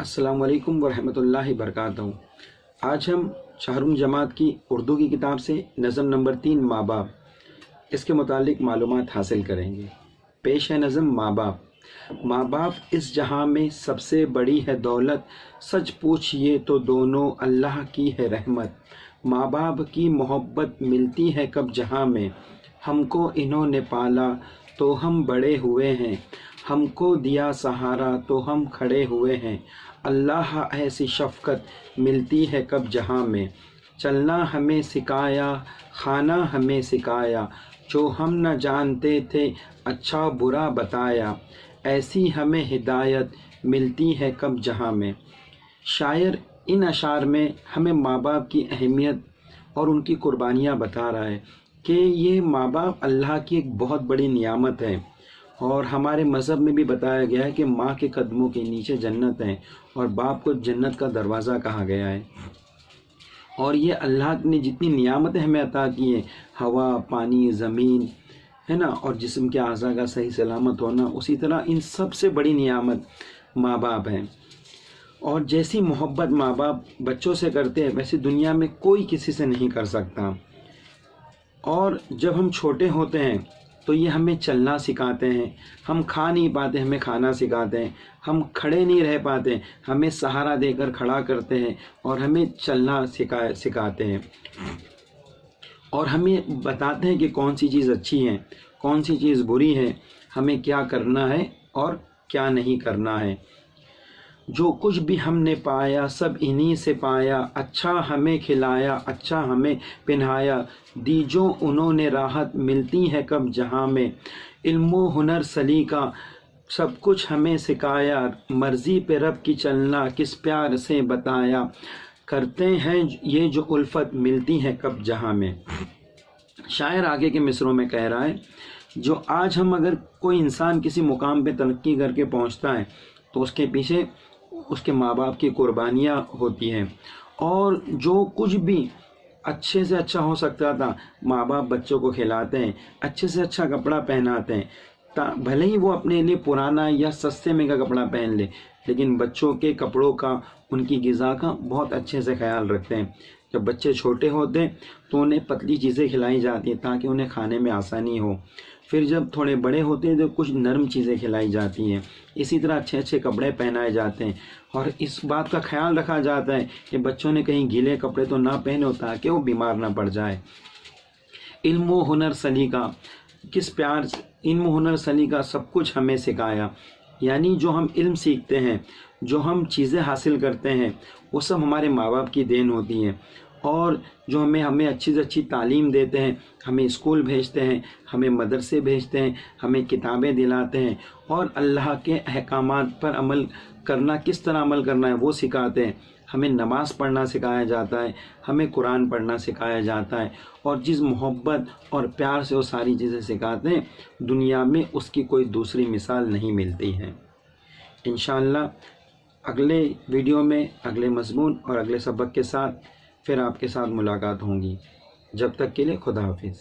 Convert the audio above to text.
السلام علیکم ورحمۃ اللہ وبرکاتہ۔ آج ہم چہارم جماعت کی اردو کی کتاب سے نظم نمبر 3 ماں باپ اس کے متعلق معلومات حاصل کریں گے۔ پیش ہے نظم ماں باپ۔ ماں باپ اس جہاں میں سب سے بڑی ہے دولت، سچ پوچھئے تو دونوں اللہ کی ہے رحمت۔ ماں باپ کی محبت ملتی ہے کب جہاں میں، ہم کو انہوں نے پالا تو ہم بڑے ہوئے ہیں، ہم کو دیا سہارا تو ہم کھڑے ہوئے ہیں۔ اللہ ایسی شفقت ملتی ہے کب جہاں میں، چلنا ہمیں سکھایا کھانا ہمیں سکھایا، جو ہم نہ جانتے تھے اچھا برا بتایا، ایسی ہمیں ہدایت ملتی ہے کب جہاں میں۔ شاعر ان اشعار میں ہمیں ماں باپ کی اہمیت اور ان کی قربانیاں بتا رہا ہے کہ یہ ماں باپ اللہ کی ایک بہت بڑی نعمت ہے، اور ہمارے مذہب میں بھی بتایا گیا ہے کہ ماں کے قدموں کے نیچے جنت ہے، اور باپ کو جنت کا دروازہ کہا گیا ہے۔ اور یہ اللہ نے جتنی نعمتیں ہمیں عطا کی ہیں، ہوا، پانی، زمین ہے نا، اور جسم کے اعضاء کا صحیح سلامت ہونا، اسی طرح ان سب سے بڑی نعمت ماں باپ ہے۔ اور جیسی محبت ماں باپ بچوں سے کرتے ہیں ویسے دنیا میں کوئی کسی سے نہیں کر سکتا۔ اور جب ہم چھوٹے ہوتے ہیں تو یہ ہمیں چلنا سکھاتے ہیں، ہم کھا نہیں پاتے ہمیں کھانا سکھاتے ہیں، ہم کھڑے نہیں رہ پاتے ہمیں سہارا دے کر کھڑا کرتے ہیں، اور ہمیں چلنا سکھاتے ہیں، اور ہمیں بتاتے ہیں کہ کون سی چیز اچھی ہے کون سی چیز بری ہے، ہمیں کیا کرنا ہے اور کیا نہیں کرنا ہے۔ جو کچھ بھی ہم نے پایا سب انہی سے پایا، اچھا ہمیں کھلایا اچھا ہمیں پہنایا، دی جو انہوں نے راحت ملتی ہے کب جہاں میں، علم و ہنر سلیقہ سب کچھ ہمیں سکھایا، مرضی پہ رب کی چلنا کس پیار سے بتایا، کرتے ہیں یہ جو الفت ملتی ہے کب جہاں میں۔ شاعر آگے کے مصروں میں کہہ رہا ہے، جو آج ہم اگر کوئی انسان کسی مقام پہ ترقی کر کے پہنچتا ہے تو اس کے پیچھے اس کے ماں باپ کی قربانیاں ہوتی ہیں، اور جو کچھ بھی اچھے سے اچھا ہو سکتا تھا ماں باپ بچوں کو کھلاتے ہیں، اچھے سے اچھا کپڑا پہناتے ہیں، بھلے ہی وہ اپنے لیے پرانا یا سستے میں کا کپڑا پہن لے، لیکن بچوں کے کپڑوں کا ان کی غذا کا بہت اچھے سے خیال رکھتے ہیں۔ جب بچے چھوٹے ہوتے ہیں تو انہیں پتلی چیزیں کھلائی جاتی ہیں تاکہ انہیں کھانے میں آسانی ہو، پھر جب تھوڑے بڑے ہوتے ہیں تو کچھ نرم چیزیں کھلائی جاتی ہیں، اسی طرح اچھے اچھے کپڑے پہنائے جاتے ہیں، اور اس بات کا خیال رکھا جاتا ہے کہ بچوں نے کہیں گیلے کپڑے تو نہ پہنے ہو تاکہ وہ بیمار نہ پڑ جائے۔ علم و ہنر سلیقہ کس پیار سے، علم و ہنر سلیقہ سب کچھ ہمیں سکھایا، یعنی جو ہم علم سیکھتے ہیں جو ہم چیزیں حاصل کرتے ہیں وہ سب ہمارے ماں باپ کی دین ہوتی ہیں، اور جو ہمیں اچھی سے اچھی تعلیم دیتے ہیں، ہمیں اسکول بھیجتے ہیں، ہمیں مدرسے بھیجتے ہیں، ہمیں کتابیں دلاتے ہیں، اور اللہ کے احکامات پر عمل کرنا، کس طرح عمل کرنا ہے وہ سکھاتے ہیں، ہمیں نماز پڑھنا سکھایا جاتا ہے، ہمیں قرآن پڑھنا سکھایا جاتا ہے، اور جس محبت اور پیار سے وہ ساری چیزیں سکھاتے ہیں دنیا میں اس کی کوئی دوسری مثال نہیں ملتی ہے۔ انشاءاللہ اگلے ویڈیو میں اگلے مضمون اور اگلے سبق کے ساتھ پھر آپ کے ساتھ ملاقات ہوں گی۔ جب تک کے لیے خدا حافظ۔